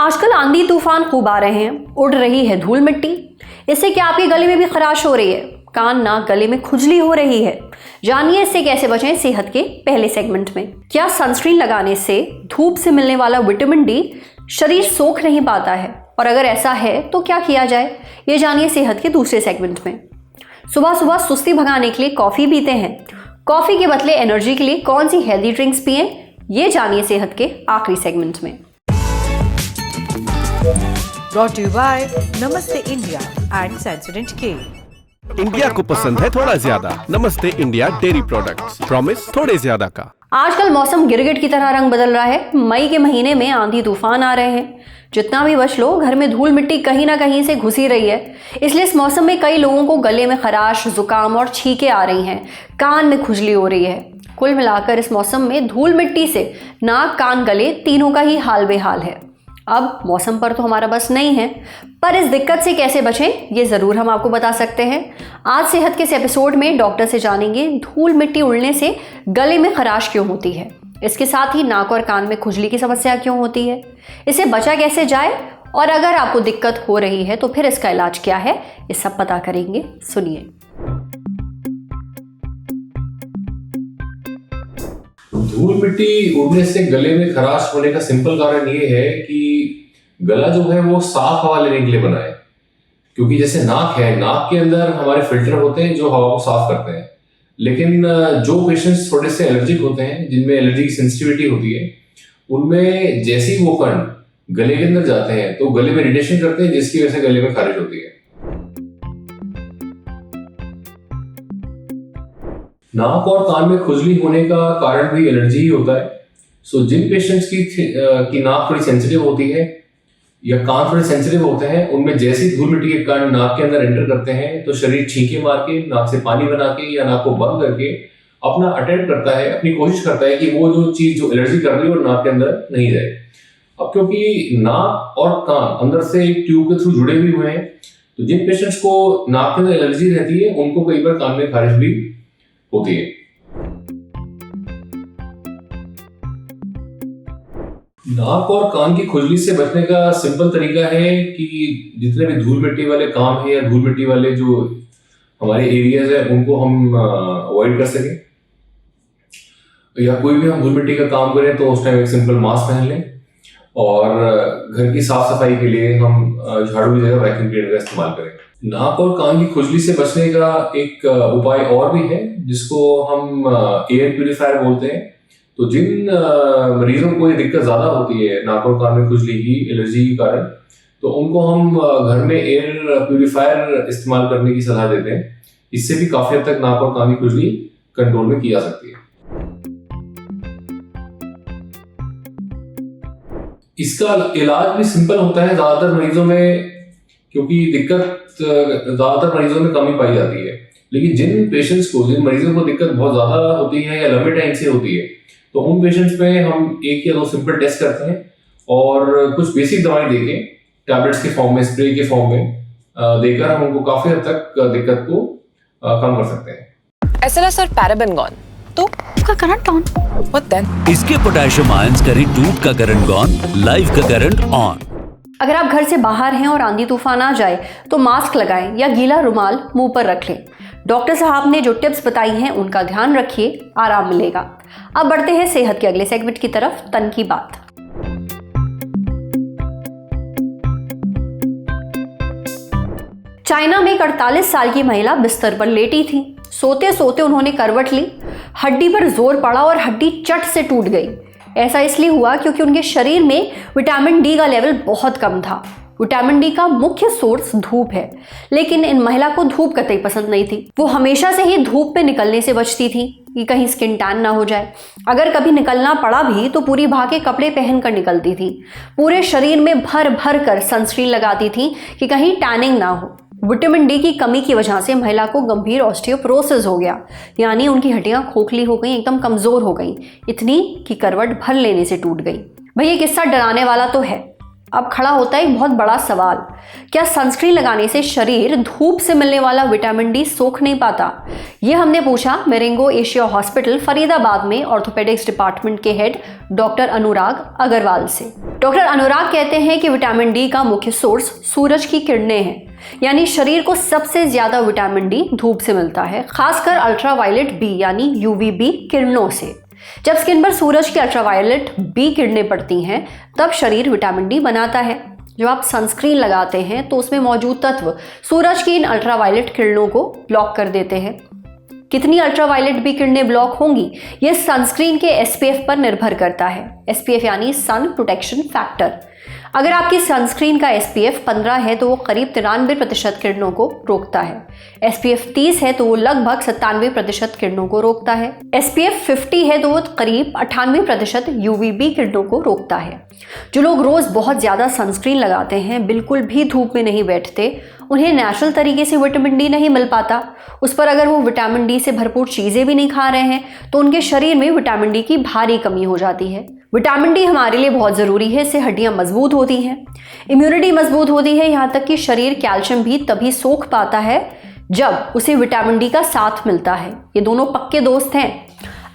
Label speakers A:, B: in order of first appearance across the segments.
A: आजकल आंधी तूफान खूब आ रहे हैं, उड़ रही है धूल मिट्टी। इससे क्या आपके गले में भी खराश हो रही है, कान नाक गले में खुजली हो रही है? जानिए इससे कैसे बचें सेहत के पहले सेगमेंट में। क्या सनस्क्रीन लगाने से धूप से मिलने वाला विटामिन डी शरीर सोख नहीं पाता है, और अगर ऐसा है तो क्या किया जाए, ये जानिए सेहत के दूसरे सेगमेंट में। सुबह सुबह सुस्ती भगाने के लिए कॉफी पीते हैं, कॉफी के बदले एनर्जी के लिए कौन सी हेल्दी ड्रिंक्स पिएं, ये जानिए सेहत के आखिरी सेगमेंट में।
B: Brought to you by Namaste India and Sensodyne K.
C: India को पसंद है थोड़ा ज्यादा। नमस्ते इंडिया डेयरी प्रोडक्ट्स, प्रॉमिस थोड़े ज्यादा का।
A: आजकल मौसम गिरगिट की तरह रंग बदल रहा है। मई के महीने में आंधी तूफान आ रहे हैं। जितना भी बच लो, घर में धूल मिट्टी कहीं ना कहीं से घुसी रही है। इसलिए इस मौसम में कई लोगों को गले में खराश, जुकाम और छींकें आ रही हैं, कान में खुजली हो रही है। कुल मिलाकर इस मौसम में धूल मिट्टी से नाक, कान, गले तीनों का ही हाल बेहाल है। अब मौसम पर तो हमारा बस नहीं है, पर इस दिक्कत से कैसे बचें ये ज़रूर हम आपको बता सकते हैं। आज सेहत के इस एपिसोड में डॉक्टर से जानेंगे धूल मिट्टी उड़ने से गले में खराश क्यों होती है, इसके साथ ही नाक और कान में खुजली की समस्या क्यों होती है, इसे बचा कैसे जाए, और अगर आपको दिक्कत हो रही है तो फिर इसका इलाज क्या है, ये सब पता करेंगे। सुनिए।
D: धूल मिट्टी उड़ने से गले में खराश होने का सिंपल कारण ये है कि गला जो है वो साफ हवा लेने के लिए बना है। क्योंकि जैसे नाक है, नाक के अंदर हमारे फिल्टर होते हैं जो हवा को साफ करते हैं। लेकिन जो पेशेंट्स थोड़े से एलर्जिक होते हैं, जिनमें एलर्जी की सेंसिटिविटी होती है, उनमें जैसे ही वो कण गले के अंदर जाते हैं तो गले में इरिटेशन करते हैं, जिसकी वजह से गले में खारिश होती है। नाक और कान में खुजली होने का कारण भी एलर्जी ही होता है। सो जिन पेशेंट्स की नाक थोड़ी सेंसिटिव होती है या कान थोड़े सेंसिटिव होते हैं, उनमें जैसे ही धूल मिट्टी के कण नाक के अंदर एंटर करते हैं तो शरीर छींके मार के, नाक से पानी बना के या नाक को बंद करके अपना अटेम्प्ट करता है, अपनी कोशिश करता है कि वो जो चीज जो एलर्जी कर रही है वो नाक के अंदर नहीं जाए। अब क्योंकि नाक और कान अंदर से एक ट्यूब के थ्रू जुड़े भी हुए हैं, तो जिन पेशेंट्स को नाक के अंदर एलर्जी रहती है उनको कई बार कान में खारिश भी होती है। नाक और कान की खुजली से बचने का सिंपल तरीका है कि जितने भी धूल मिट्टी वाले काम है या धूल मिट्टी वाले जो हमारे एरियाज है उनको हम अवॉइड कर सकें, या कोई भी हम धूल मिट्टी का काम करें तो उस टाइम एक सिंपल मास्क पहन लें, और घर की साफ सफाई के लिए हम झाड़ू की जगह वैक्यूम क्लीनर का इस्तेमाल करें। नाक और कान की खुजली से बचने का एक उपाय और भी है, जिसको हम एयर प्यूरिफायर बोलते हैं। तो जिन मरीजों को ये दिक्कत ज्यादा होती है नाक और कान में खुजली की, एलर्जी के कारण, तो उनको हम घर में एयर प्यूरिफायर इस्तेमाल करने की सलाह देते हैं। इससे भी काफी हद तक नाक और कान की खुजली कंट्रोल में की जा सकती है। इसका इलाज भी सिंपल होता है ज्यादातर मरीजों में, क्योंकि दिक्कत ज्यादातर मरीजों में कम ही पाई जाती है। लेकिन जिन पेशेंट्स को, जिन मरीजों को दिक्कत बहुत ज्यादा होती है या लंबे टाइम से होती है, तो उन पेशेंट्स में हम एक या दो सिंपल टेस्ट करते हैं और कुछ बेसिक दवाई देके, टैबलेट्स के फॉर्म में, स्प्रे के फॉर्म में देकर हम उनको काफी हद तक दिक्कत को कम कर सकते हैं।
E: SLS और पैराबेनगॉन तो उसका करंट ऑन, व्हाट देन?
F: इसके पोटेशियम आयंस करें टूट का करंट गॉन, लाइव का करंट ऑन।
A: अगर आप घर से बाहर हैं और आंधी तूफान आ जाए तो मास्क लगाएं या गीला रुमाल मुंह पर रख लें। डॉक्टर साहब ने जो टिप्स बताई हैं उनका ध्यान रखिए, आराम मिलेगा। अब बढ़ते हैं सेहत के अगले सेगमेंट की तरफ, तन की बात। चाइना में एक 48 साल की महिला बिस्तर पर लेटी थी। सोते सोते उन्होंने करवट ली, हड्डी पर जोर पड़ा और हड्डी चट से टूट गई। ऐसा इसलिए हुआ क्योंकि उनके शरीर में विटामिन डी का लेवल बहुत कम था। विटामिन डी का मुख्य सोर्स धूप है, लेकिन इन महिला को धूप कतई पसंद नहीं थी। वो हमेशा से ही धूप पे निकलने से बचती थी कि कहीं स्किन टैन ना हो जाए। अगर कभी निकलना पड़ा भी तो पूरी भागे कपड़े पहनकर निकलती थी। पूरे शरीर में भर भर कर सनस्क्रीन लगाती थी कि कहीं टैनिंग ना हो। विटामिन डी की कमी की वजह से महिला को गंभीर ऑस्टियोपोरोसिस हो गया, यानी उनकी हड्डियां खोखली हो गई, एकदम कमजोर हो गई, इतनी कि करवट भर लेने से टूट गई। भाई ये किस्सा डराने वाला तो है, अब खड़ा होता है एक बहुत बड़ा सवाल, क्या सनस्क्रीन लगाने से शरीर धूप से मिलने वाला विटामिन डी सोख नहीं पाता? ये हमने पूछा मेरेंगो एशिया हॉस्पिटल फरीदाबाद में ऑर्थोपेडिक्स डिपार्टमेंट के हेड डॉक्टर अनुराग अग्रवाल से। डॉक्टर अनुराग कहते हैं कि विटामिन डी का मुख्य सोर्स सूरज की किरणें हैं, यानी शरीर को सबसे ज्यादा विटामिन डी धूप से मिलता है, खासकर अल्ट्रावायलेट बी यानी यूवीबी किरणों से। जब स्किन पर सूरज की अल्ट्रावायलेट बी किरणें पड़ती हैं तब शरीर विटामिन डी बनाता है। जब आप सनस्क्रीन लगाते हैं तो उसमें मौजूद तत्व सूरज की इन अल्ट्रावायलेट किरणों को ब्लॉक कर देते हैं। कितनी अल्ट्रावायलेट बी किरणें ब्लॉक होंगी यह सनस्क्रीन के एसपीएफ पर निर्भर करता है। एसपीएफ यानी सन प्रोटेक्शन फैक्टर। अगर आपकी सनस्क्रीन का एसपीएफ 15 है तो वो करीब 93% किरणों को रोकता है। एसपीएफ 30 है तो वो लगभग 97% किरणों को रोकता है। एसपीएफ 50 है तो वो करीब 98% यूवीबी किरणों को रोकता है। जो लोग रोज बहुत ज्यादा सनस्क्रीन लगाते हैं, बिल्कुल भी धूप में नहीं बैठते, उन्हें नेचुरल तरीके से विटामिन डी नहीं मिल पाता। उस पर अगर वो विटामिन डी से भरपूर चीजें भी नहीं खा रहे हैं तो उनके शरीर में विटामिन डी की भारी कमी हो जाती है। विटामिन डी हमारे लिए बहुत ज़रूरी है, इससे हड्डियां मजबूत होती हैं, इम्यूनिटी मजबूत होती है, यहाँ तक कि शरीर कैल्शियम भी तभी सोख पाता है जब उसे विटामिन डी का साथ मिलता है। ये दोनों पक्के दोस्त हैं।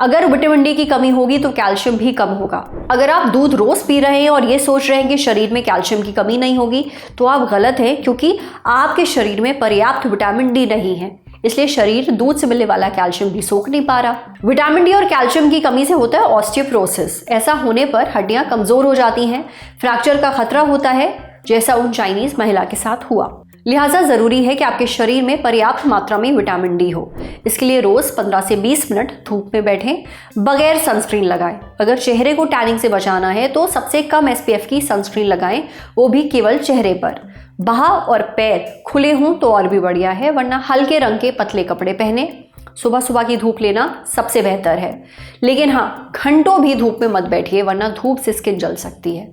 A: अगर विटामिन डी की कमी होगी तो कैल्शियम भी कम होगा। अगर आप दूध रोज पी रहे हैं और ये सोच रहे हैं कि शरीर में कैल्शियम की कमी नहीं होगी तो आप गलत हैं, क्योंकि आपके शरीर में पर्याप्त विटामिन डी नहीं है, इसलिए शरीर दूध से मिलने वाला कैल्शियम भी सोख नहीं पा रहा। विटामिन डी और कैल्शियम की कमी से होता है ऑस्टियोपोरोसिस। ऐसा होने पर हड्डियां कमजोर हो जाती हैं, फ्रैक्चर का खतरा होता है, जैसा उन चाइनीज महिला के साथ हुआ। लिहाजा जरूरी है कि आपके शरीर में पर्याप्त मात्रा में विटामिन डी हो। इसके लिए रोज 15 से 20 मिनट धूप में बैठें, बगैर सनस्क्रीन लगाएं। अगर चेहरे को टैनिंग से बचाना है तो सबसे कम एसपीएफ की सनस्क्रीन लगाएं, वो भी केवल चेहरे पर। बाह और पैर खुले हों तो और भी बढ़िया है, वरना हल्के रंग के पतले कपड़े पहने। सुबह सुबह की धूप लेना सबसे बेहतर है, लेकिन हाँ, घंटों भी धूप में मत बैठिए, वरना धूप से स्किन जल सकती है।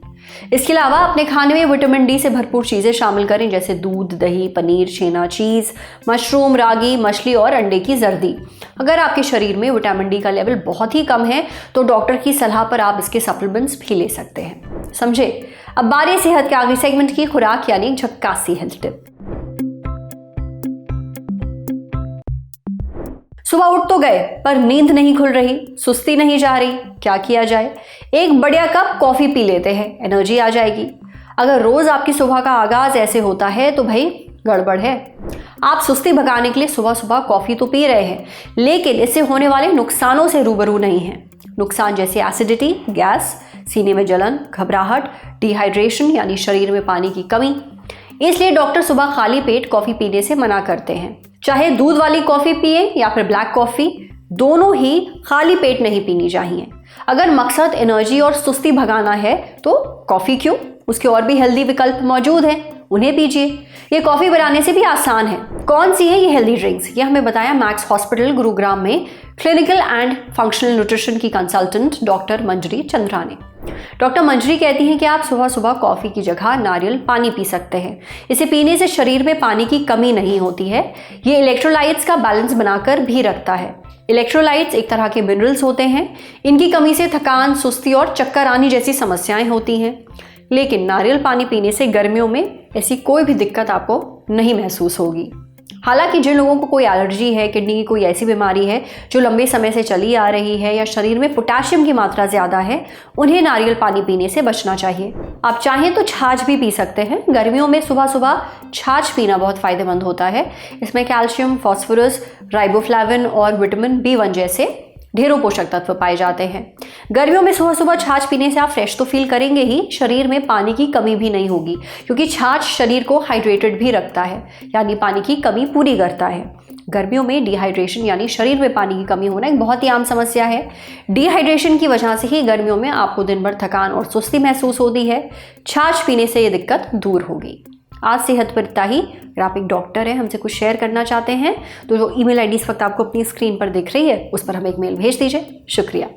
A: इसके अलावा अपने खाने में विटामिन डी से भरपूर चीज़ें शामिल करें, जैसे दूध, दही, पनीर, छेना, चीज़, मशरूम, रागी, मछली और अंडे की जर्दी। अगर आपके शरीर में विटामिन डी का लेवल बहुत ही कम है तो डॉक्टर की सलाह पर आप इसके सप्लीमेंट्स भी ले सकते हैं। समझे? अब बारी सेहत के आखिरी सेगमेंट की, खुराक यानी झक्कासी हेल्थ टिप। सुबह उठ तो गए पर नींद नहीं खुल रही, सुस्ती नहीं जा रही, क्या किया जाए? एक बढ़िया कप कॉफी पी लेते हैं, एनर्जी आ जाएगी। अगर रोज आपकी सुबह का आगाज ऐसे होता है तो भाई गड़बड़ है। आप सुस्ती भगाने के लिए सुबह सुबह कॉफी तो पी रहे हैं, लेकिन इससे होने वाले नुकसानों से रूबरू नहीं हैं। नुकसान जैसे एसिडिटी, गैस, सीने में जलन, घबराहट, डिहाइड्रेशन यानी शरीर में पानी की कमी। इसलिए डॉक्टर सुबह खाली पेट कॉफी पीने से मना करते हैं। चाहे दूध वाली कॉफी पिए या फिर ब्लैक कॉफी, दोनों ही खाली पेट नहीं पीनी चाहिए। अगर मकसद एनर्जी और सुस्ती भगाना है तो कॉफी क्यों, उसके और भी हेल्दी विकल्प मौजूद हैं, उन्हें पीजिए। ये कॉफी बनाने से भी आसान है। कौन सी है ये हेल्दी ड्रिंक्स, ये हमें बताया मैक्स हॉस्पिटल गुरुग्राम में क्लिनिकल एंड फंक्शनल न्यूट्रिशन की कंसल्टेंट डॉक्टर मंजरी चंद्रा ने। डॉक्टर मंजरी कहती हैं कि आप सुबह सुबह कॉफी की जगह नारियल पानी पी सकते हैं। इसे पीने से शरीर में पानी की कमी नहीं होती है। ये इलेक्ट्रोलाइट्स का बैलेंस बनाकर भी रखता है। इलेक्ट्रोलाइट्स एक तरह के मिनरल्स होते हैं, इनकी कमी से थकान, सुस्ती और चक्कर आने जैसी समस्याएं होती हैं। लेकिन नारियल पानी पीने से गर्मियों में ऐसी कोई भी दिक्कत आपको नहीं महसूस होगी। हालांकि जिन लोगों को कोई एलर्जी है, किडनी की कोई ऐसी बीमारी है जो लंबे समय से चली आ रही है, या शरीर में पोटेशियम की मात्रा ज़्यादा है, उन्हें नारियल पानी पीने से बचना चाहिए। आप चाहें तो छाछ भी पी सकते हैं। गर्मियों में सुबह सुबह छाछ पीना बहुत फ़ायदेमंद होता है। इसमें कैल्शियम, फॉस्फोरस, राइबोफ्लाविन और विटामिन B1 जैसे ढेरों पोषक तत्व पाए जाते हैं। गर्मियों में सुबह सुबह छाछ पीने से आप फ्रेश तो फील करेंगे ही, शरीर में पानी की कमी भी नहीं होगी, क्योंकि छाछ शरीर को हाइड्रेटेड भी रखता है, यानी पानी की कमी पूरी करता है। गर्मियों में डिहाइड्रेशन यानी शरीर में पानी की कमी होना एक बहुत ही आम समस्या है। डिहाइड्रेशन की वजह से ही गर्मियों में आपको दिन भर थकान और सुस्ती महसूस होती है। छाछ पीने से ये दिक्कत दूर होगी। आज सेहत पर इतना ही। अगर आप एक डॉक्टर हैं, हमसे कुछ शेयर करना चाहते हैं तो जो ईमेल आईडी इस वक्त आपको अपनी स्क्रीन पर दिख रही है उस पर हमें एक मेल भेज दीजिए। शुक्रिया।